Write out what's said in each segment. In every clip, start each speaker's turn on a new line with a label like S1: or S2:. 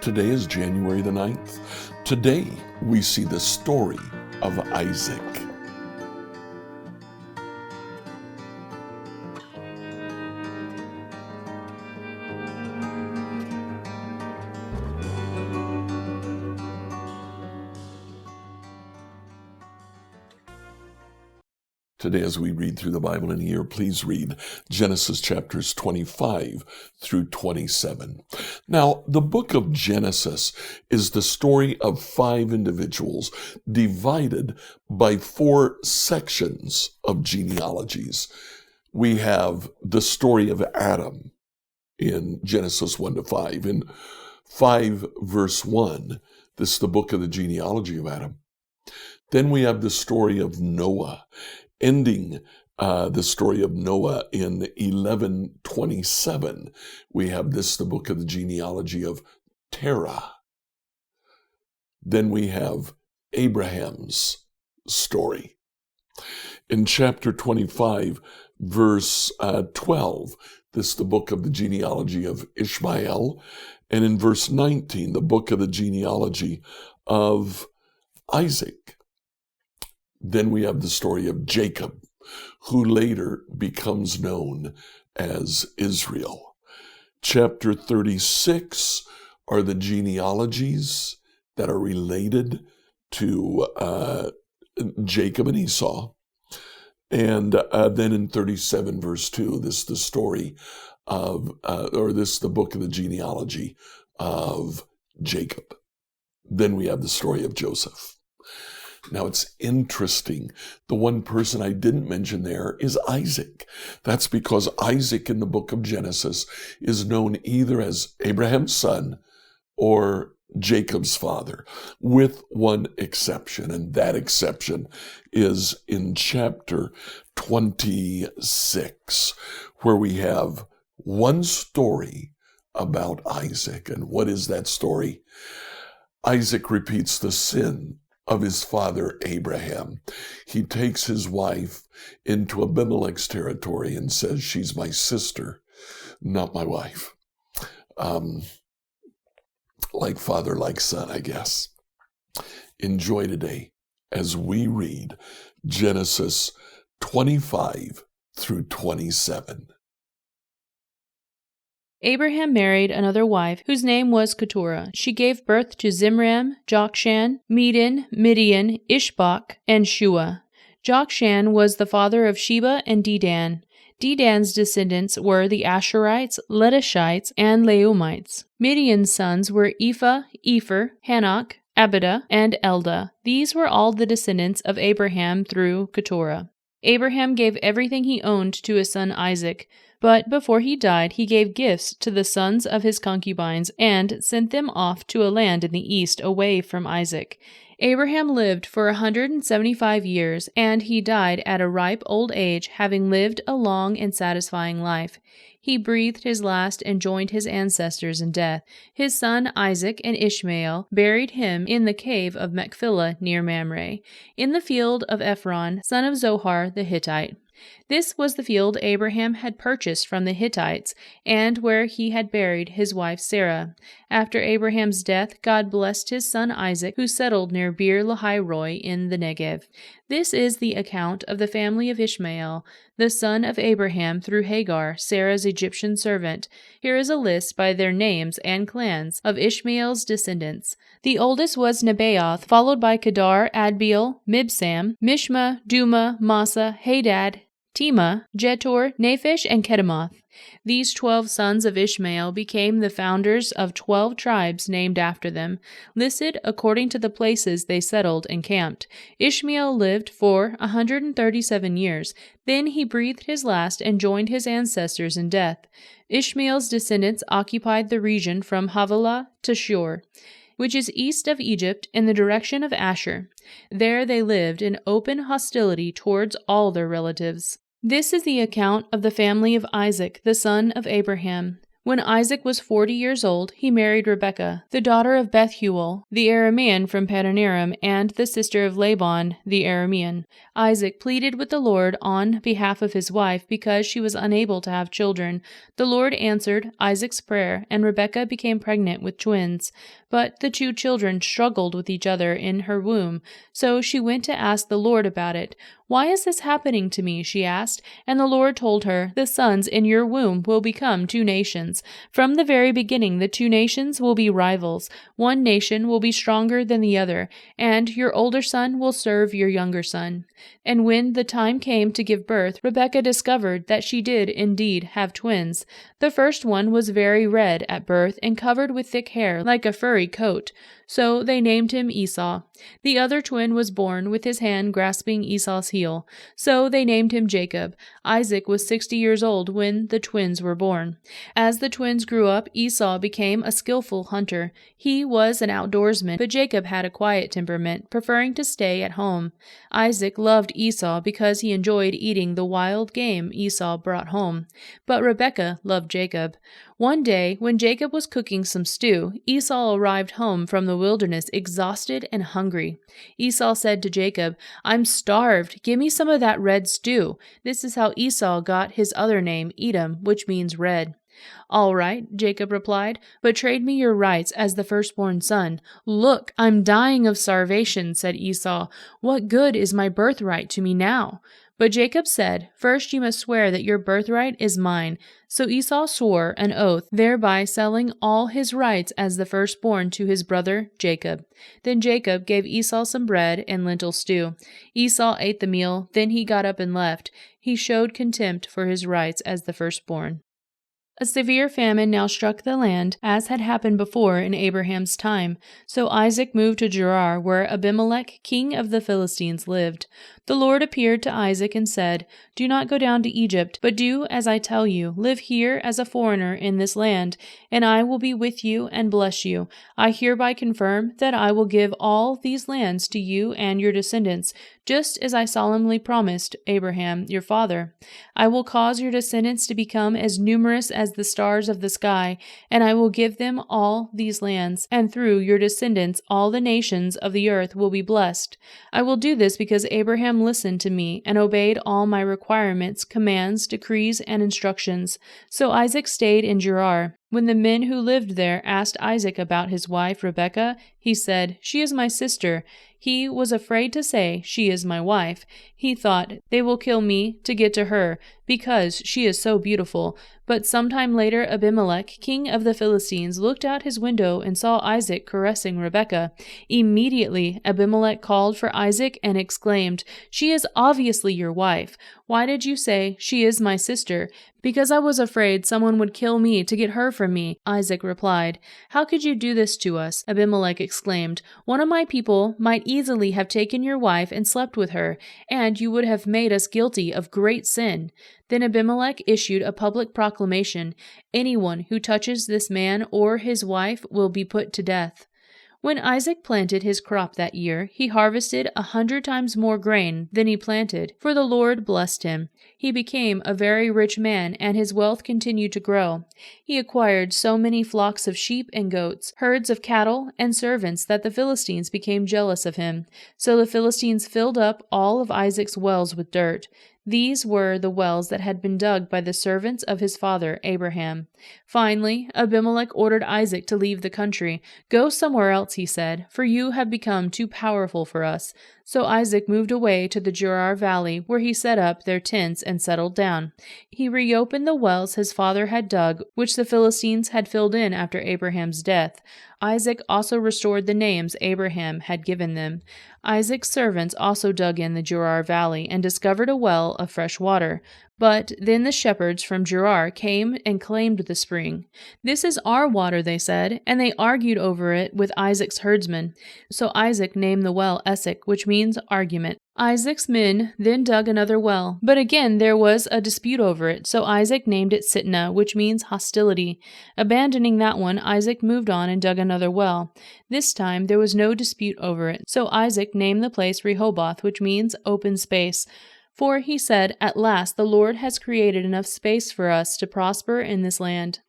S1: Today is January the 9th. Today we see the story of Isaac. Today, as we read through the Bible in a year, please read Genesis chapters 25 through 27. Now, the book of Genesis is the story of 5 individuals divided by 4 sections of genealogies. We have the story of Adam in Genesis 1 to 5. In 5 verse 1, this is the book of the genealogy of Adam. Then we have the story of Noah, ending the story of Noah in 11:27. We have the book of the genealogy of Terah. Then we have Abraham's story. In chapter 25, verse 12, this is the book of the genealogy of Ishmael. And in verse 19, the book of the genealogy of Isaac. Then we have the story of Jacob, who later becomes known as Israel. Chapter 36 are the genealogies that are related to Jacob and Esau. And then in 37 verse 2, this is the story of, this is the book of the genealogy of Jacob. Then we have the story of Joseph. Now, it's interesting. The one person I didn't mention there is Isaac. That's because Isaac in the book of Genesis is known either as Abraham's son or Jacob's father, with one exception. And that exception is in chapter 26, where we have one story about Isaac. And what is that story? Isaac repeats the sin of his father Abraham. He takes his wife into Abimelech's territory and says, she's my sister, not my wife. Like father, like son, I guess. Enjoy today as we read Genesis 25 through 27.
S2: Abraham married another wife, whose name was Keturah. She gave birth to Zimram, Jokshan, Medan, Midian, Ishbak, and Shua. Jokshan was the father of Sheba and Dedan. Dedan's descendants were the Asherites, Letushites, and Leumites. Midian's sons were Ephah, Epher, Hanok, Abida, and Eldah. These were all the descendants of Abraham through Keturah. Abraham gave everything he owned to his son Isaac, but before he died, he gave gifts to the sons of his concubines and sent them off to a land in the east away from Isaac. Abraham lived for 175 years, and he died at a ripe old age, having lived a long and satisfying life. He breathed his last and joined his ancestors in death. His son Isaac and Ishmael buried him in the cave of Machpelah near Mamre, in the field of Ephron, son of Zohar the Hittite. This was the field Abraham had purchased from the Hittites, and where he had buried his wife Sarah. After Abraham's death, God blessed his son Isaac, who settled near Beer Lahai Roi in the Negev. This is the account of the family of Ishmael, the son of Abraham through Hagar, Sarah's Egyptian servant. Here is a list by their names and clans of Ishmael's descendants. The oldest was Nebaioth, followed by Kedar, Adbeel, Mibsam, Mishma, Duma, Massa, Hadad, Tema, Jetur, Naphish, and Kedemoth. These 12 sons of Ishmael became the founders of 12 tribes named after them, listed according to the places they settled and camped. Ishmael lived for 137 years. Then he breathed his last and joined his ancestors in death. Ishmael's descendants occupied the region from Havilah to Shur, which is east of Egypt in the direction of Asher. There they lived in open hostility towards all their relatives. This is the account of the family of Isaac, the son of Abraham. When Isaac was 40 years old, he married Rebekah, the daughter of Bethuel, the Aramean from Padanaram, and the sister of Laban, the Aramean. Isaac pleaded with the Lord on behalf of his wife because she was unable to have children. The Lord answered Isaac's prayer, and Rebekah became pregnant with twins. But the two children struggled with each other in her womb, so she went to ask the Lord about it. "Why is this happening to me?" she asked, and the Lord told her, "The sons in your womb will become two nations. From the very beginning, the two nations will be rivals. One nation will be stronger than the other, and your older son will serve your younger son." And when the time came to give birth, Rebekah discovered that she did indeed have twins. The first one was very red at birth and covered with thick hair like a furry coat, so they named him Esau. The other twin was born with his hand grasping Esau's heel, so they named him Jacob. Isaac was 60 years old when the twins were born. As the twins grew up, Esau became a skillful hunter. He was an outdoorsman, but Jacob had a quiet temperament, preferring to stay at home. Isaac loved Esau because he enjoyed eating the wild game Esau brought home, but Rebekah loved Jacob. One day, when Jacob was cooking some stew, Esau arrived home from the wilderness exhausted and hungry. Esau said to Jacob, "I'm starved. Give me some of that red stew." This is how Esau got his other name, Edom, which means red. "All right," Jacob replied, "but trade me your rights as the firstborn son." "Look, I'm dying of starvation," said Esau. "What good is my birthright to me now?" But Jacob said, "First you must swear that your birthright is mine." So Esau swore an oath, thereby selling all his rights as the firstborn to his brother Jacob. Then Jacob gave Esau some bread and lentil stew. Esau ate the meal, then he got up and left. He showed contempt for his rights as the firstborn. A severe famine now struck the land, as had happened before in Abraham's time. So Isaac moved to Gerar, where Abimelech, king of the Philistines, lived. The Lord appeared to Isaac and said, "Do not go down to Egypt, but do as I tell you. Live here as a foreigner in this land, and I will be with you and bless you. I hereby confirm that I will give all these lands to you and your descendants, just as I solemnly promised Abraham your father. I will cause your descendants to become as numerous as the stars of the sky, and I will give them all these lands, and through your descendants all the nations of the earth will be blessed. I will do this because Abraham listened to me and obeyed all my requirements, commands, decrees, and instructions." So Isaac stayed in Gerar. When the men who lived there asked Isaac about his wife Rebekah, he said, "She is my sister." He was afraid to say, "She is my wife." He thought, "They will kill me to get to her, because she is so beautiful." But sometime later Abimelech, king of the Philistines, looked out his window and saw Isaac caressing Rebekah. Immediately Abimelech called for Isaac and exclaimed, "She is obviously your wife. Why did you say, 'She is my sister'?" "Because I was afraid someone would kill me to get her from me," Isaac replied. "How could you do this to us?" Abimelech exclaimed. "One of my people might easily have taken your wife and slept with her, and you would have made us guilty of great sin." Then Abimelech issued a public proclamation, "Anyone who touches this man or his wife will be put to death." When Isaac planted his crop that year, he harvested 100 times more grain than he planted, for the Lord blessed him. He became a very rich man, and his wealth continued to grow. He acquired so many flocks of sheep and goats, herds of cattle, and servants that the Philistines became jealous of him. So the Philistines filled up all of Isaac's wells with dirt. These were the wells that had been dug by the servants of his father Abraham. Finally, Abimelech ordered Isaac to leave the country. "Go somewhere else," he said, "for you have become too powerful for us." So Isaac moved away to the Gerar valley, where he set up their tents and settled down. He reopened the wells his father had dug, which the Philistines had filled in after Abraham's death. Isaac also restored the names Abraham had given them. Isaac's servants also dug in the Gerar valley and discovered a well of fresh water. But then the shepherds from Gerar came and claimed the spring. "This is our water," they said, and they argued over it with Isaac's herdsmen. So Isaac named the well Esek, which means argument. Isaac's men then dug another well, but again there was a dispute over it, so Isaac named it Sitnah, which means hostility. Abandoning that one, Isaac moved on and dug another well. This time there was no dispute over it, so Isaac named the place Rehoboth, which means open space. For he said, "At last the Lord has created enough space for us to prosper in this land."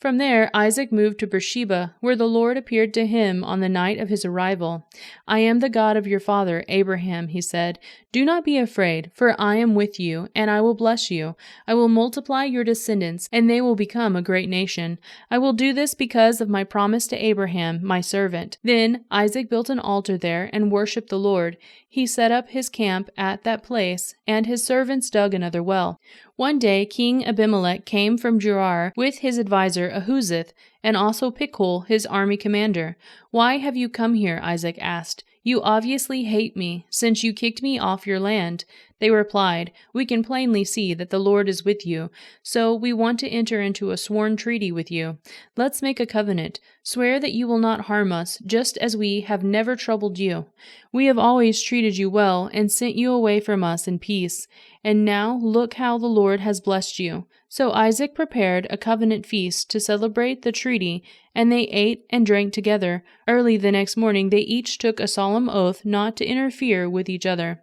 S2: From there, Isaac moved to Beersheba, where the Lord appeared to him on the night of his arrival. "I am the God of your father Abraham," he said. "Do not be afraid, for I am with you, and I will bless you. I will multiply your descendants, and they will become a great nation. I will do this because of my promise to Abraham, my servant." Then Isaac built an altar there and worshipped the Lord. He set up his camp at that place, and his servants dug another well. One day King Abimelech came from Gerar with his adviser Ahuzeth, and also Pichol, his army commander. "Why have you come here?" Isaac asked. "You obviously hate me, since you kicked me off your land." They replied, "We can plainly see that the Lord is with you, so we want to enter into a sworn treaty with you. Let's make a covenant. Swear that you will not harm us, just as we have never troubled you. We have always treated you well and sent you away from us in peace. And now look how the Lord has blessed you." So Isaac prepared a covenant feast to celebrate the treaty, and they ate and drank together. Early the next morning they each took a solemn oath not to interfere with each other.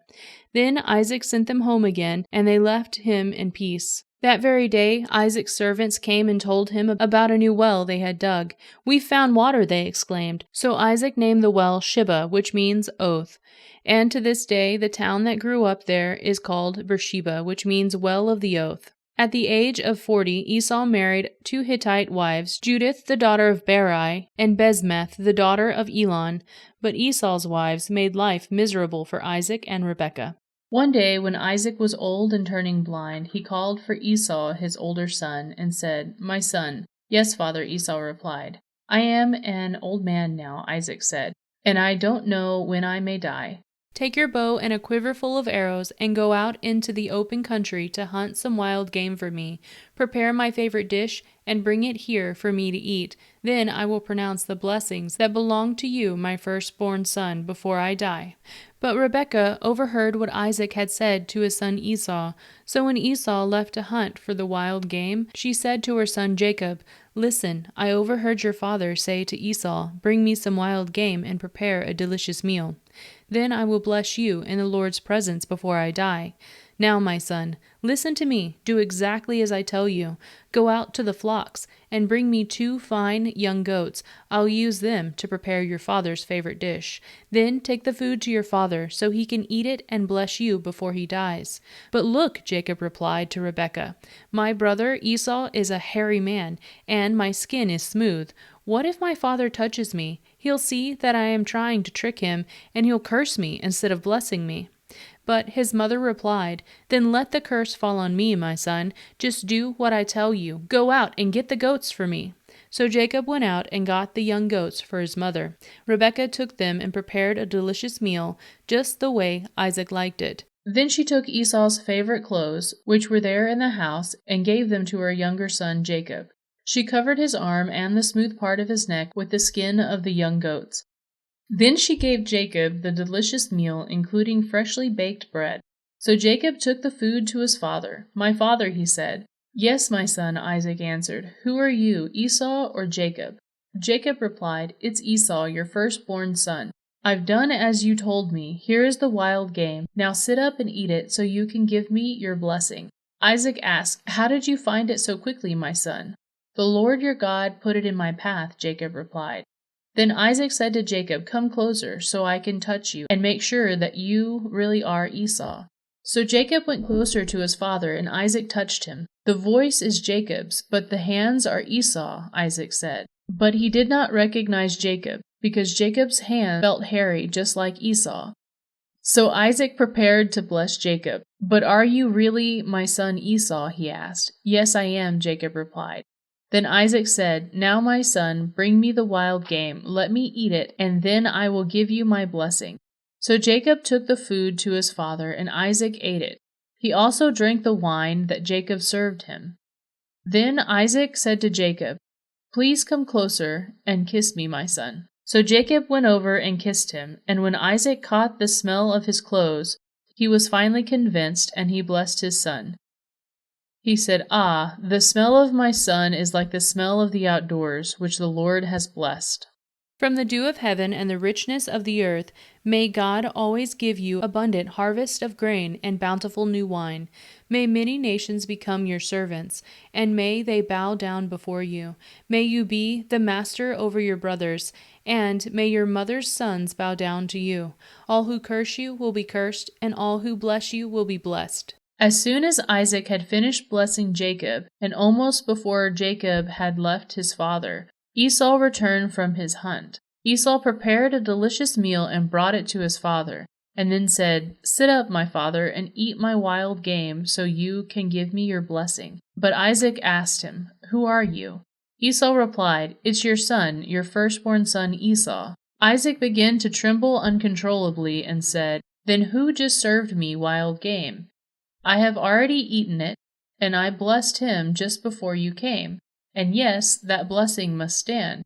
S2: Then Isaac sent them home again, and they left him in peace. That very day, Isaac's servants came and told him about a new well they had dug. "We've found water," they exclaimed. So Isaac named the well Sheba, which means oath. And to this day, the town that grew up there is called Beersheba, which means well of the oath. At the age of 40, Esau married 2 Hittite wives, Judith the daughter of Berai, and Besmeth the daughter of Elon. But Esau's wives made life miserable for Isaac and Rebekah. One day, when Isaac was old and turning blind, he called for Esau, his older son, and said, "My son." "Yes, father," Esau replied. "I am an old man now," Isaac said, "and I don't know when I may die. Take your bow and a quiver full of arrows, and go out into the open country to hunt some wild game for me. Prepare my favorite dish, and bring it here for me to eat. Then I will pronounce the blessings that belong to you, my firstborn son, before I die." But Rebekah overheard what Isaac had said to his son Esau. So when Esau left to hunt for the wild game, she said to her son Jacob, "Listen, I overheard your father say to Esau, 'Bring me some wild game and prepare a delicious meal. Then I will bless you in the Lord's presence before I die. Now, my son, listen to me. Do exactly as I tell you. Go out to the flocks and bring me 2 fine young goats. I'll use them to prepare your father's favorite dish. Then take the food to your father so he can eat it and bless you before he dies." "But look," Jacob replied to Rebekah, "my brother Esau is a hairy man, and my skin is smooth. What if my father touches me? He'll see that I am trying to trick him, and he'll curse me instead of blessing me." But his mother replied, "Then let the curse fall on me, my son. Just do what I tell you. Go out and get the goats for me." So Jacob went out and got the young goats for his mother. Rebekah took them and prepared a delicious meal, just the way Isaac liked it. Then she took Esau's favorite clothes, which were there in the house, and gave them to her younger son Jacob. She covered his arm and the smooth part of his neck with the skin of the young goats. Then she gave Jacob the delicious meal, including freshly baked bread. So Jacob took the food to his father. "My father," he said. "Yes, my son," Isaac answered. "Who are you, Esau or Jacob?" Jacob replied, "It's Esau, your firstborn son. I've done as you told me. Here is the wild game. Now sit up and eat it so you can give me your blessing." Isaac asked, "How did you find it so quickly, my son?" "The Lord your God put it in my path," Jacob replied. Then Isaac said to Jacob, "Come closer, so I can touch you and make sure that you really are Esau." So Jacob went closer to his father, and Isaac touched him. "The voice is Jacob's, but the hands are Esau," Isaac said. But he did not recognize Jacob, because Jacob's hand felt hairy just like Esau. So Isaac prepared to bless Jacob. "But are you really my son Esau?" he asked. "Yes, I am," Jacob replied. Then Isaac said, "Now, my son, bring me the wild game. Let me eat it, and then I will give you my blessing." So Jacob took the food to his father, and Isaac ate it. He also drank the wine that Jacob served him. Then Isaac said to Jacob, "Please come closer and kiss me, my son." So Jacob went over and kissed him, and when Isaac caught the smell of his clothes, he was finally convinced, and he blessed his son. He said, "Ah, the smell of my son is like the smell of the outdoors, which the Lord has blessed." From the dew of heaven and the richness of the earth, may God always give you abundant harvest of grain and bountiful new wine. May many nations become your servants, and may they bow down before you. May you be the master over your brothers, and may your mother's sons bow down to you. All who curse you will be cursed, and all who bless you will be blessed." As soon as Isaac had finished blessing Jacob, and almost before Jacob had left his father, Esau returned from his hunt. Esau prepared a delicious meal and brought it to his father, and then said, "Sit up, my father, and eat my wild game so you can give me your blessing." But Isaac asked him, "Who are you?" Esau replied, "It's your son, your firstborn son Esau." Isaac began to tremble uncontrollably and said, "Then who just served me wild game? I have already eaten it, and I blessed him just before you came. And yes, that blessing must stand."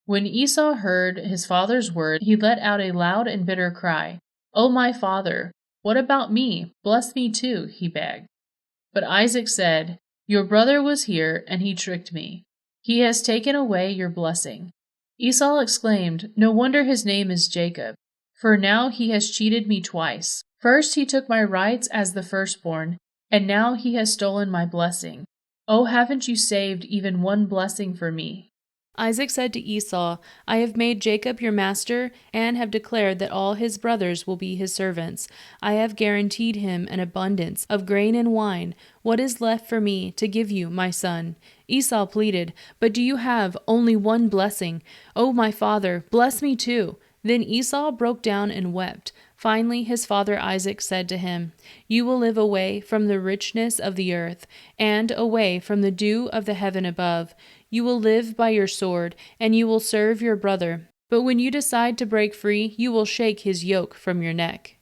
S2: When Esau heard his father's word, he let out a loud and bitter cry. "Oh, my father, what about me? Bless me too," he begged. But Isaac said, "Your brother was here, and he tricked me. He has taken away your blessing." Esau exclaimed, "No wonder his name is Jacob, for now he has cheated me twice. First he took my rights as the firstborn, and now he has stolen my blessing. Oh, haven't you saved even one blessing for me?" Isaac said to Esau, "I have made Jacob your master, and have declared that all his brothers will be his servants. I have guaranteed him an abundance of grain and wine. What is left for me to give you, my son?" Esau pleaded, "But do you have only one blessing? Oh, my father, bless me too." Then Esau broke down and wept. Finally, his father Isaac said to him, "You will live away from the richness of the earth, and away from the dew of the heaven above. You will live by your sword, and you will serve your brother. But when you decide to break free, you will shake his yoke from your neck."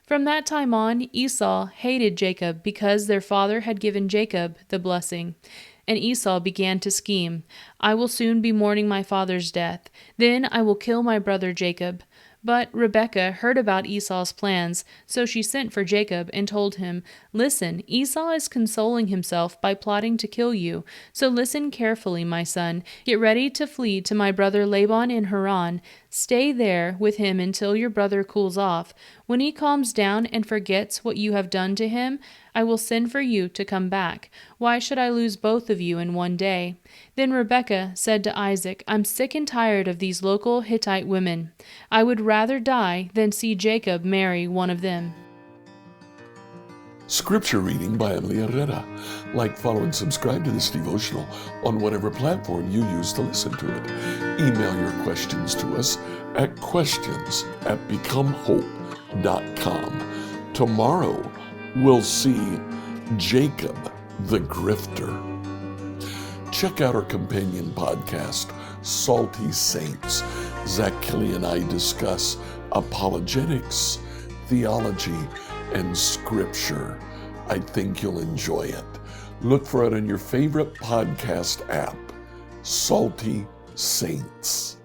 S2: From that time on, Esau hated Jacob because their father had given Jacob the blessing. And Esau began to scheme, "I will soon be mourning my father's death. Then I will kill my brother Jacob." But Rebekah heard about Esau's plans, so she sent for Jacob and told him, "Listen, Esau is consoling himself by plotting to kill you. So listen carefully, my son. Get ready to flee to my brother Laban in Haran. Stay there with him until your brother cools off. When he calms down and forgets what you have done to him, I will send for you to come back. Why should I lose both of you in one day?" Then Rebekah said to Isaac, "I'm sick and tired of these local Hittite women. I would rather die than see Jacob marry one of them."
S1: Scripture reading by Emily Herrera. Like, follow, and subscribe to this devotional on whatever platform you use to listen to it. Email your questions to us at questions@becomehope.com. Tomorrow, we'll see Jacob the Grifter. Check out our companion podcast, Salty Saints. Zach Kelly and I discuss apologetics, theology, and scripture. I think you'll enjoy it. Look for it on your favorite podcast app, Salty Saints.